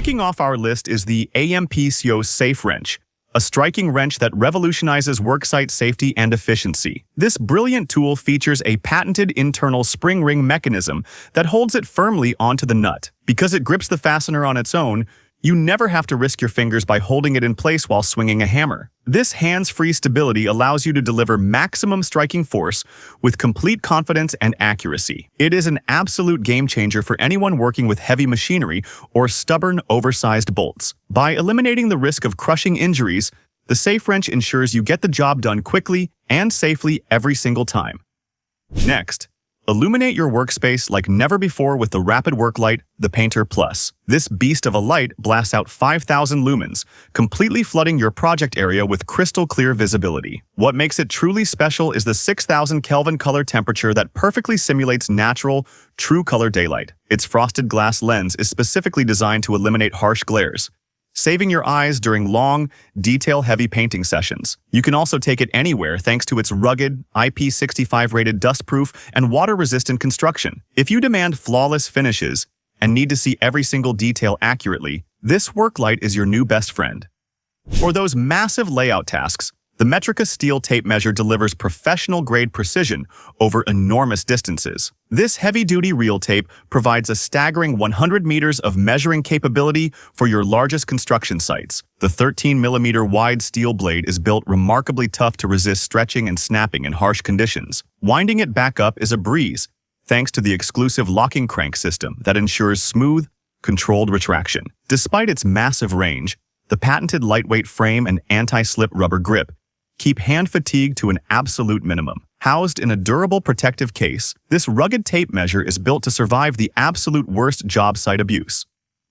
Kicking off our list is the AMPCO Safewrench, a striking wrench that revolutionizes worksite safety and efficiency. This brilliant tool features a patented internal spring ring mechanism that holds it firmly onto the nut. Because it grips the fastener on its own, you never have to risk your fingers by holding it in place while swinging a hammer. This hands-free stability allows you to deliver maximum striking force with complete confidence and accuracy. It is an absolute game-changer for anyone working with heavy machinery or stubborn, oversized bolts. By eliminating the risk of crushing injuries, the Safewrench ensures you get the job done quickly and safely every single time. Next, illuminate your workspace like never before with the Rapid Work Light, the Painter Plus. This beast of a light blasts out 5,000 lumens, completely flooding your project area with crystal clear visibility. What makes it truly special is the 6,000 Kelvin color temperature that perfectly simulates natural, true color daylight. Its frosted glass lens is specifically designed to eliminate harsh glares, saving your eyes during long, detail-heavy painting sessions. You can also take it anywhere thanks to its rugged, IP65-rated dustproof and water-resistant construction. If you demand flawless finishes and need to see every single detail accurately, this work light is your new best friend. For those massive layout tasks, the Metrica steel tape measure delivers professional-grade precision over enormous distances. This heavy-duty reel tape provides a staggering 100 meters of measuring capability for your largest construction sites. The 13mm wide steel blade is built remarkably tough to resist stretching and snapping in harsh conditions. Winding it back up is a breeze, thanks to the exclusive locking crank system that ensures smooth, controlled retraction. Despite its massive range, the patented lightweight frame and anti-slip rubber grip keep hand fatigue to an absolute minimum. Housed in a durable protective case, this rugged tape measure is built to survive the absolute worst job site abuse.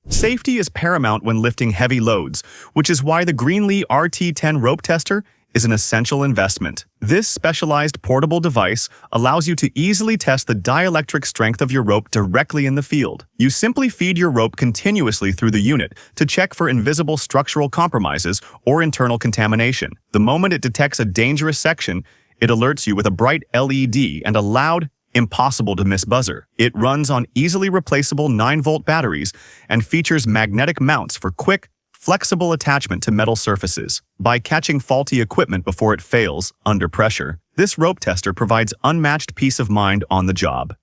Safety is paramount when lifting heavy loads, which is why the Greenlee RT10 rope tester is an essential investment. This specialized portable device allows you to easily test the dielectric strength of your rope directly in the field. You simply feed your rope continuously through the unit to check for invisible structural compromises or internal contamination. The moment it detects a dangerous section, it alerts you with a bright LED and a loud, impossible-to-miss buzzer. It runs on easily replaceable 9-volt batteries and features magnetic mounts for quick, flexible attachment to metal surfaces. By catching faulty equipment before it fails under pressure, this rope tester provides unmatched peace of mind on the job.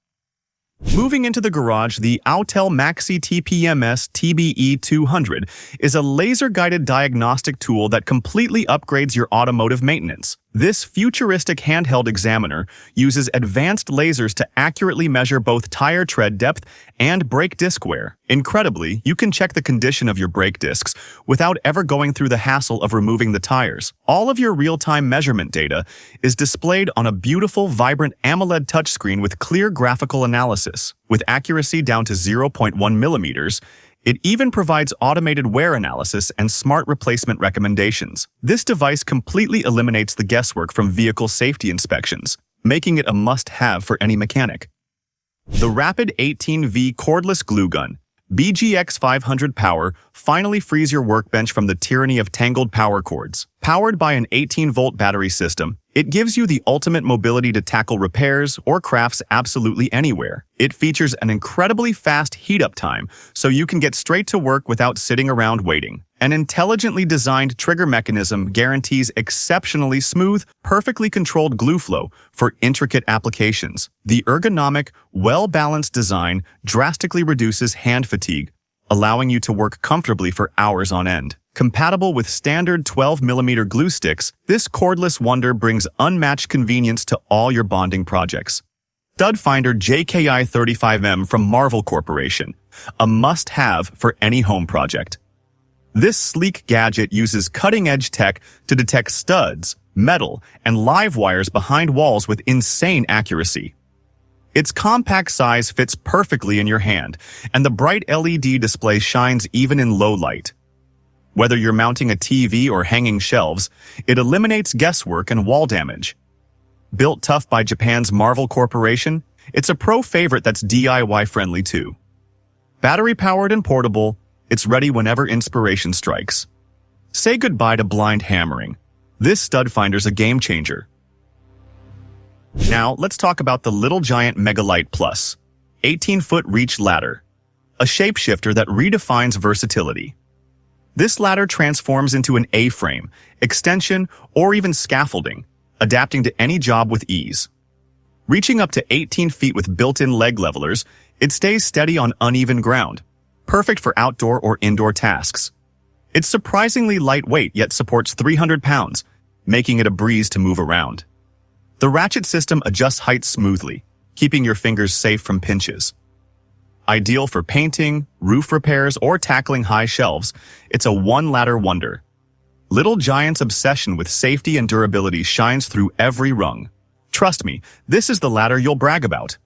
Moving into the garage, the Autel MaxiTPMS TBE200 is a laser-guided diagnostic tool that completely upgrades your automotive maintenance. This futuristic handheld examiner uses advanced lasers to accurately measure both tire tread depth and brake disc wear. Incredibly, you can check the condition of your brake discs without ever going through the hassle of removing the tires. All of your real-time measurement data is displayed on a beautiful, vibrant AMOLED touchscreen with clear graphical analysis. With accuracy down to 0.1 millimeters, it even provides automated wear analysis and smart replacement recommendations. This device completely eliminates the guesswork from vehicle safety inspections, making it a must-have for any mechanic. The Rapid 18V Cordless Glue Gun, BGX 500 Power, finally frees your workbench from the tyranny of tangled power cords. Powered by an 18-volt battery system, it gives you the ultimate mobility to tackle repairs or crafts absolutely anywhere. It features an incredibly fast heat-up time, so you can get straight to work without sitting around waiting. An intelligently designed trigger mechanism guarantees exceptionally smooth, perfectly controlled glue flow for intricate applications. The ergonomic, well-balanced design drastically reduces hand fatigue, allowing you to work comfortably for hours on end. Compatible with standard 12mm glue sticks, this cordless wonder brings unmatched convenience to all your bonding projects. Stud Finder JKI 35M from Marvel Corporation, a must-have for any home project. This sleek gadget uses cutting-edge tech to detect studs, metal, and live wires behind walls with insane accuracy. Its compact size fits perfectly in your hand, and the bright LED display shines even in low light. Whether you're mounting a TV or hanging shelves, it eliminates guesswork and wall damage. Built tough by Japan's Marvel Corporation, it's a pro favorite that's DIY-friendly too. Battery-powered and portable, it's ready whenever inspiration strikes. Say goodbye to blind hammering. This stud finder's a game changer. Now, let's talk about the Little Giant Megalight Plus 18-foot reach ladder. a shapeshifter that redefines versatility. This ladder transforms into an A-frame, extension, or even scaffolding, adapting to any job with ease. Reaching up to 18 feet with built-in leg levelers, it stays steady on uneven ground, perfect for outdoor or indoor tasks. It's surprisingly lightweight yet supports 300 pounds, making it a breeze to move around. The ratchet system adjusts height smoothly, keeping your fingers safe from pinches. Ideal for painting, roof repairs, or tackling high shelves, it's a one-ladder wonder. Little Giant's obsession with safety and durability shines through every rung. Trust me, this is the ladder you'll brag about.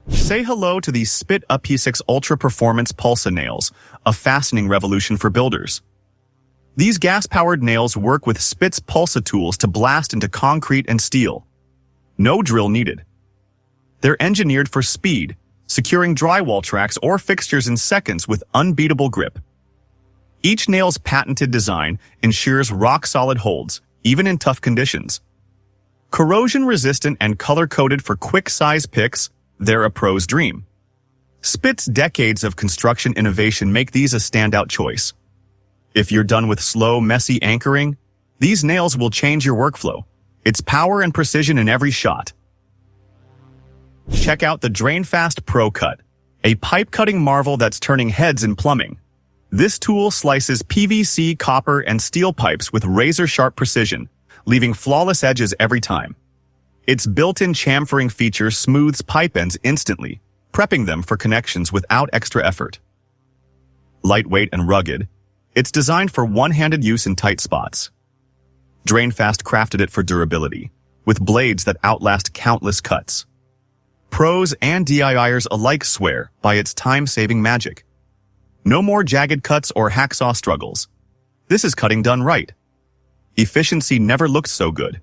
Say hello to the Spit AP6 Ultra Performance Pulsa nails, a fastening revolution for builders. These gas-powered nails work with Spit's Pulsa tools to blast into concrete and steel. No drill needed. They're engineered for speed, securing drywall tracks or fixtures in seconds with unbeatable grip. Each nail's patented design ensures rock-solid holds, even in tough conditions. Corrosion-resistant and color-coded for quick-size picks, they're a pro's dream. Spit's decades of construction innovation make these a standout choice. If you're done with slow, messy anchoring, these nails will change your workflow. It's power and precision in every shot. Check out the DrainFast Pro Cut, a pipe-cutting marvel that's turning heads in plumbing. This tool slices PVC, copper, and steel pipes with razor-sharp precision, leaving flawless edges every time. Its built-in chamfering feature smooths pipe ends instantly, prepping them for connections without extra effort. Lightweight and rugged, it's designed for one-handed use in tight spots. DrainFast crafted it for durability, with blades that outlast countless cuts. Pros and DIYers alike swear by its time-saving magic. No more jagged cuts or hacksaw struggles. This is cutting done right. Efficiency never looked so good.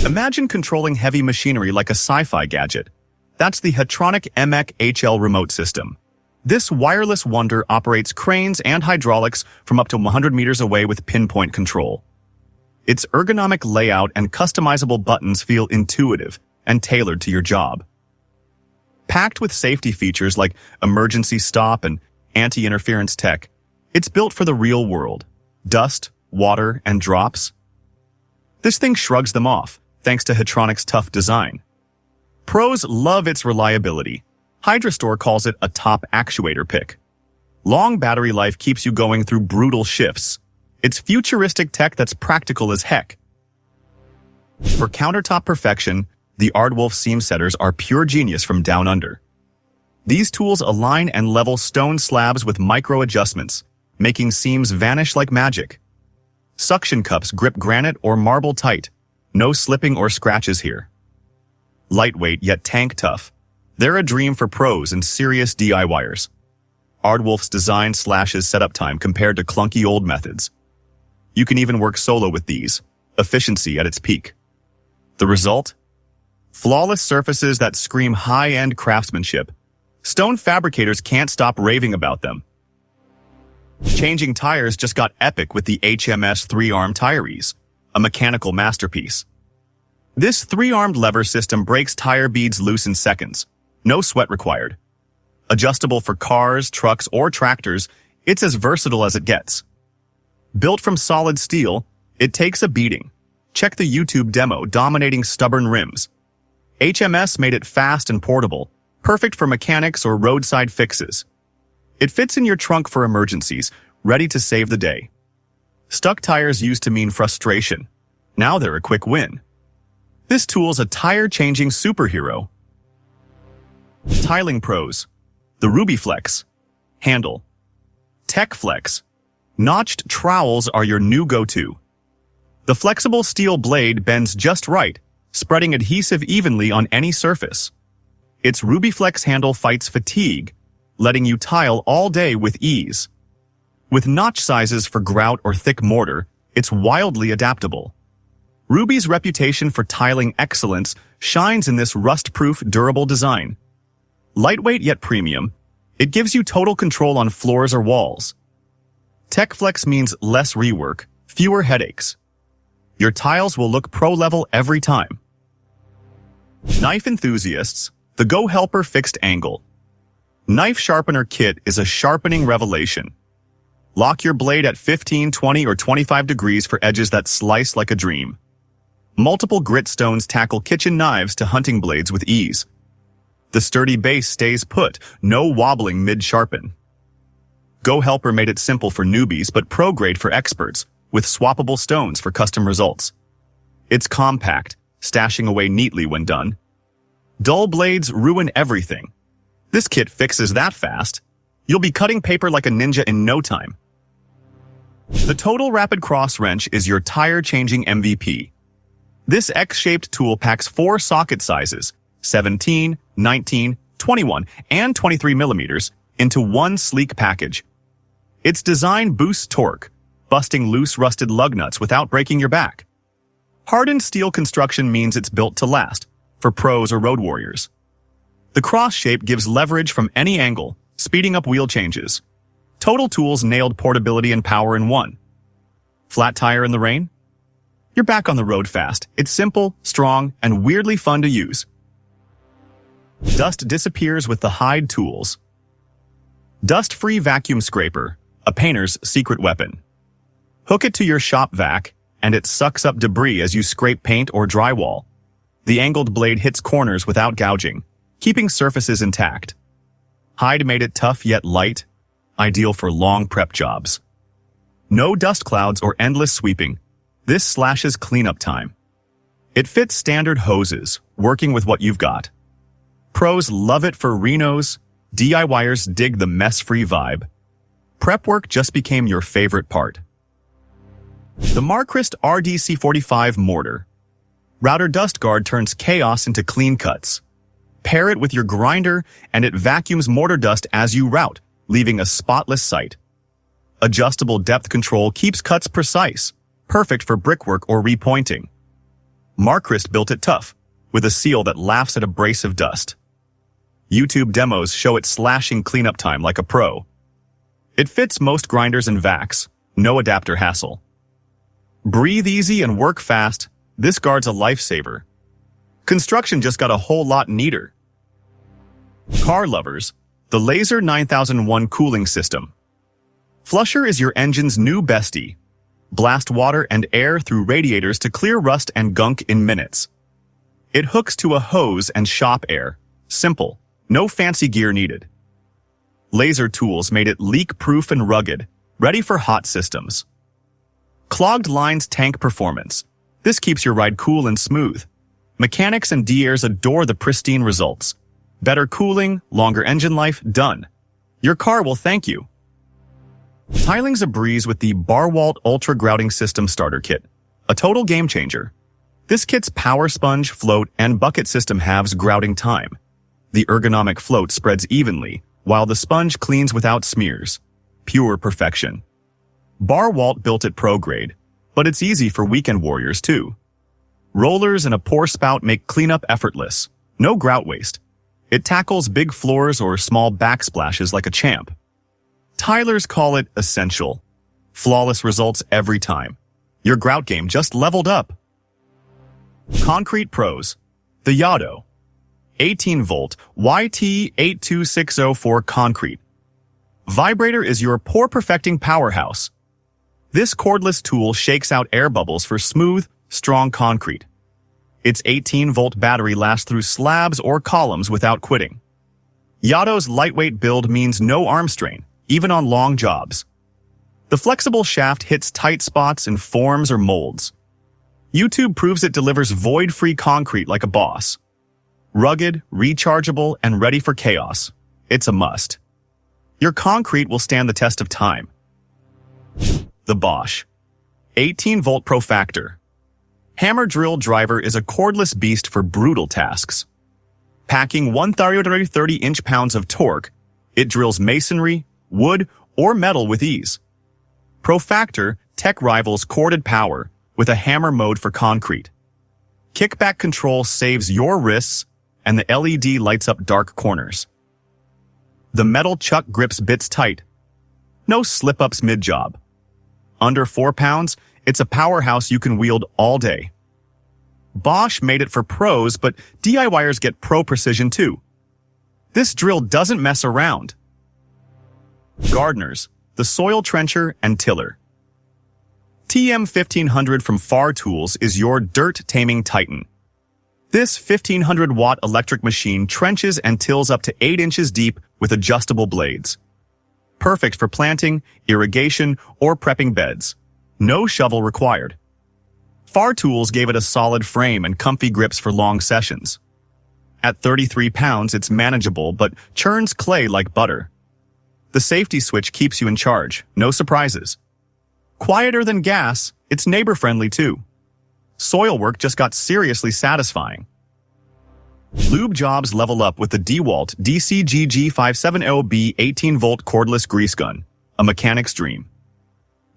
Imagine controlling heavy machinery like a sci-fi gadget. That's the Hetronic MEC HL remote system. This wireless wonder operates cranes and hydraulics from up to 100 meters away with pinpoint control. Its ergonomic layout and customizable buttons feel intuitive and tailored to your job. Packed with safety features like emergency stop and anti-interference tech, it's built for the real world. Dust, water, and drops. This thing shrugs them off, thanks to Hetronic's tough design. Pros love its reliability. HydraStore calls it a top actuator pick. Long battery life keeps you going through brutal shifts. It's futuristic tech that's practical as heck. For countertop perfection, the Aardwolf seam setters are pure genius from down under. These tools align and level stone slabs with micro adjustments, making seams vanish like magic. Suction cups grip granite or marble tight. No slipping or scratches here. Lightweight yet tank tough. They're a dream for pros and serious DIYers. Aardwolf's design slashes setup time compared to clunky old methods. You can even work solo with these, efficiency at its peak. The result? Flawless surfaces that scream high-end craftsmanship. Stone fabricators can't stop raving about them. Changing tires just got epic with the HMS 3-arm tire ease, a mechanical masterpiece. This 3-armed lever system breaks tire beads loose in seconds. No sweat required. Adjustable for cars, trucks, or tractors, it's as versatile as it gets. Built from solid steel, it takes a beating. Check the YouTube demo dominating stubborn rims. HMS made it fast and portable, perfect for mechanics or roadside fixes. It fits in your trunk for emergencies, ready to save the day. Stuck tires used to mean frustration. Now they're a quick win. This tool's a tire-changing superhero. Tiling pros. The RubyFlex. Handle. TechFlex. Notched trowels are your new go-to. The flexible steel blade bends just right, spreading adhesive evenly on any surface. Its RubyFlex handle fights fatigue, letting you tile all day with ease. With notch sizes for grout or thick mortar, it's wildly adaptable. Ruby's reputation for tiling excellence shines in this rust-proof, durable design. Lightweight yet premium, it gives you total control on floors or walls. TechFlex means less rework, fewer headaches. Your tiles will look pro-level every time. Knife enthusiasts, the Go Helper fixed angle. Knife Sharpener Kit is a sharpening revelation. Lock your blade at 15, 20, or 25 degrees for edges that slice like a dream. Multiple grit stones tackle kitchen knives to hunting blades with ease. The sturdy base stays put, no wobbling mid-sharpen. Go Helper made it simple for newbies but pro-grade for experts, with swappable stones for custom results. It's compact, stashing away neatly when done. Dull blades ruin everything. This kit fixes that fast. You'll be cutting paper like a ninja in no time. The Total Rapid Cross Wrench is your tire-changing MVP. This X-shaped tool packs 4 socket sizes, 17, 19, 21, and 23 millimeters, into one sleek package. Its design boosts torque, busting loose rusted lug nuts without breaking your back. Hardened steel construction means it's built to last, for pros or road warriors. The cross shape gives leverage from any angle, speeding up wheel changes. Total Tools nailed portability and power in one. Flat tire in the rain? You're back on the road fast. It's simple, strong, and weirdly fun to use. Dust disappears with the Hyde tools. Dust-free vacuum scraper, a painter's secret weapon. Hook it to your shop vac, and it sucks up debris as you scrape paint or drywall. The angled blade hits corners without gouging, keeping surfaces intact. Hyde made it tough yet light, ideal for long prep jobs. No dust clouds or endless sweeping. This slashes cleanup time. It fits standard hoses, working with what you've got. Pros love it for renos, DIYers dig the mess-free vibe. Prep work just became your favorite part. The Markrist RDC45 Mortar. Router Dust Guard turns chaos into clean cuts. Pair it with your grinder, and it vacuums mortar dust as you route, leaving a spotless sight. Adjustable depth control keeps cuts precise, perfect for brickwork or repointing. Markrist built it tough, with a seal that laughs at abrasive dust. YouTube demos show it slashing cleanup time like a pro. It fits most grinders and vacs, no adapter hassle. Breathe easy and work fast, this guard's a lifesaver. Construction just got a whole lot neater. Car lovers, the Laser 9001 cooling system. Flusher is your engine's new bestie. Blast water and air through radiators to clear rust and gunk in minutes. It hooks to a hose and shop air. Simple, no fancy gear needed. Laser tools made it leak-proof and rugged, ready for hot systems. Clogged lines tank performance. This keeps your ride cool and smooth. Mechanics and DAs adore the pristine results. Better cooling, longer engine life, done. Your car will thank you. Tiling's a breeze with the Barwalt Ultra Grouting System Starter Kit, a total game changer. This kit's power sponge, float, and bucket system halves grouting time. The ergonomic float spreads evenly, while the sponge cleans without smears. Pure perfection. Barwalt built it pro grade, but it's easy for weekend warriors too. Rollers and a pour spout make cleanup effortless. No grout waste. It tackles big floors or small backsplashes like a champ. Tylers call it essential. Flawless results every time. Your grout game just leveled up. Concrete Pros. The Yado. 18-volt YT82604 concrete. Vibrator is your pour-perfecting powerhouse. This cordless tool shakes out air bubbles for smooth, strong concrete. Its 18-volt battery lasts through slabs or columns without quitting. Yado's lightweight build means no arm strain, even on long jobs. The flexible shaft hits tight spots in forms or molds. YouTube proves it delivers void-free concrete like a boss. Rugged, rechargeable, and ready for chaos. It's a must. Your concrete will stand the test of time. The Bosch 18-volt Profactor. Hammer drill driver is a cordless beast for brutal tasks. Packing 130 inch-pounds of torque, it drills masonry, wood, or metal with ease. Profactor tech rivals corded power with a hammer mode for concrete. Kickback control saves your wrists, and the LED lights up dark corners. The metal chuck grips bits tight. No slip-ups mid-job. Under 4 pounds, it's a powerhouse you can wield all day. Bosch made it for pros, but DIYers get pro precision too. This drill doesn't mess around. Gardeners, the soil trencher and tiller. TM1500 from FAR Tools is your dirt-taming titan. This 1500-watt electric machine trenches and tills up to 8 inches deep with adjustable blades. Perfect for planting, irrigation, or prepping beds. No shovel required. FAR Tools gave it a solid frame and comfy grips for long sessions. At 33 pounds, it's manageable but churns clay like butter. The safety switch keeps you in charge, no surprises. Quieter than gas, it's neighbor-friendly too. Soil work just got seriously satisfying. Lube jobs level up with the DeWalt DCGG570B 18-volt cordless grease gun, a mechanic's dream.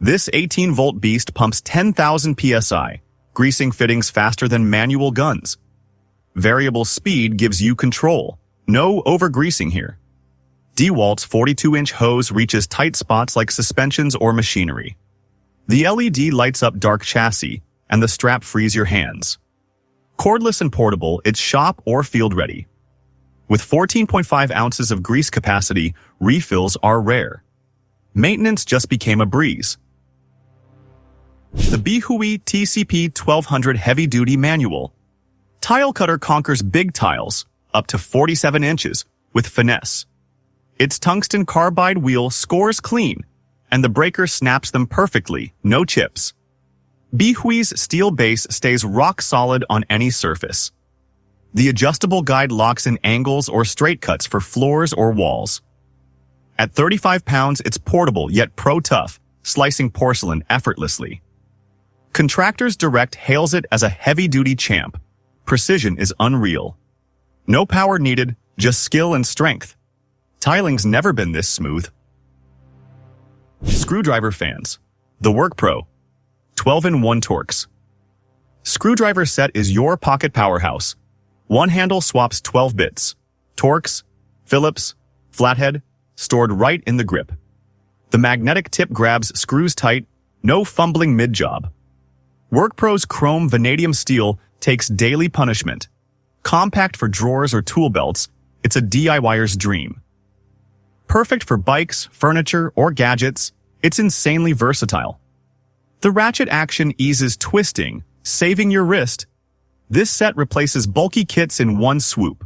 This 18-volt beast pumps 10,000 psi, greasing fittings faster than manual guns. Variable speed gives you control. No over-greasing here. DeWalt's 42-inch hose reaches tight spots like suspensions or machinery. The LED lights up dark chassis, and the strap frees your hands. Cordless and portable, it's shop or field ready. With 14.5 ounces of grease capacity, refills are rare. Maintenance just became a breeze. The Bihui TCP 1200 heavy-duty manual. Tile cutter conquers big tiles, up to 47 inches, with finesse. Its tungsten carbide wheel scores clean, and the breaker snaps them perfectly, no chips. Bihui's steel base stays rock solid on any surface. The adjustable guide locks in angles or straight cuts for floors or walls. At 35 pounds, it's portable yet pro-tough, slicing porcelain effortlessly. Contractors Direct hails it as a heavy-duty champ. Precision is unreal. No power needed, just skill and strength. Tiling's never been this smooth. Screwdriver fans. The Work Pro. 12-in-1 Torx. Screwdriver set is your pocket powerhouse. One handle swaps 12 bits. Torx, Phillips, flathead, stored right in the grip. The magnetic tip grabs screws tight, no fumbling mid-job. WorkPro's chrome vanadium steel takes daily punishment. Compact for drawers or tool belts, it's a DIYer's dream. Perfect for bikes, furniture, or gadgets, it's insanely versatile. The ratchet action eases twisting, saving your wrist. This set replaces bulky kits in one swoop.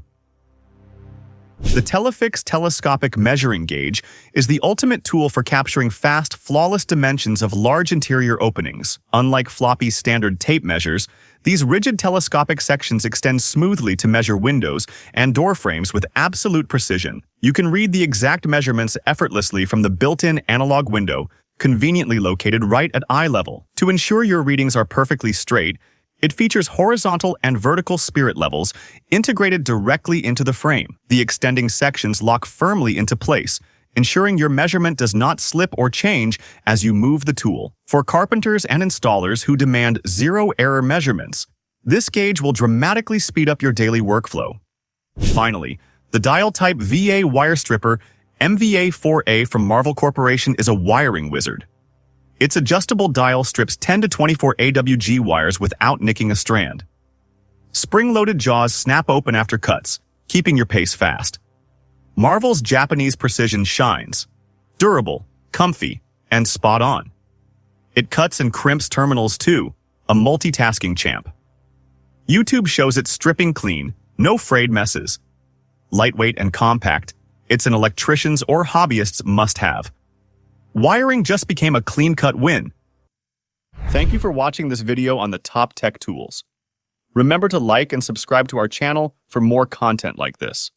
The Telefix telescopic measuring gauge is the ultimate tool for capturing fast, flawless dimensions of large interior openings. Unlike floppy standard tape measures, these rigid telescopic sections extend smoothly to measure windows and door frames with absolute precision. You can read the exact measurements effortlessly from the built-in analog window, conveniently located right at eye level. To ensure your readings are perfectly straight, it features horizontal and vertical spirit levels integrated directly into the frame. The extending sections lock firmly into place, ensuring your measurement does not slip or change as you move the tool. For carpenters and installers who demand zero-error measurements, this gauge will dramatically speed up your daily workflow. Finally, the dial-type VA wire stripper MVA4A from Marvel Corporation is a wiring wizard. Its adjustable dial strips 10 to 24 AWG wires without nicking a strand. Spring-loaded jaws snap open after cuts, keeping your pace fast. Marvel's Japanese precision shines. Durable, comfy, and spot on. It cuts and crimps terminals too, a multitasking champ. YouTube shows it stripping clean, no frayed messes. Lightweight and compact, it's an electrician's or hobbyist's must-have. Wiring just became a clean-cut win. Thank you for watching this video on the top tech tools. Remember to like and subscribe to our channel for more content like this.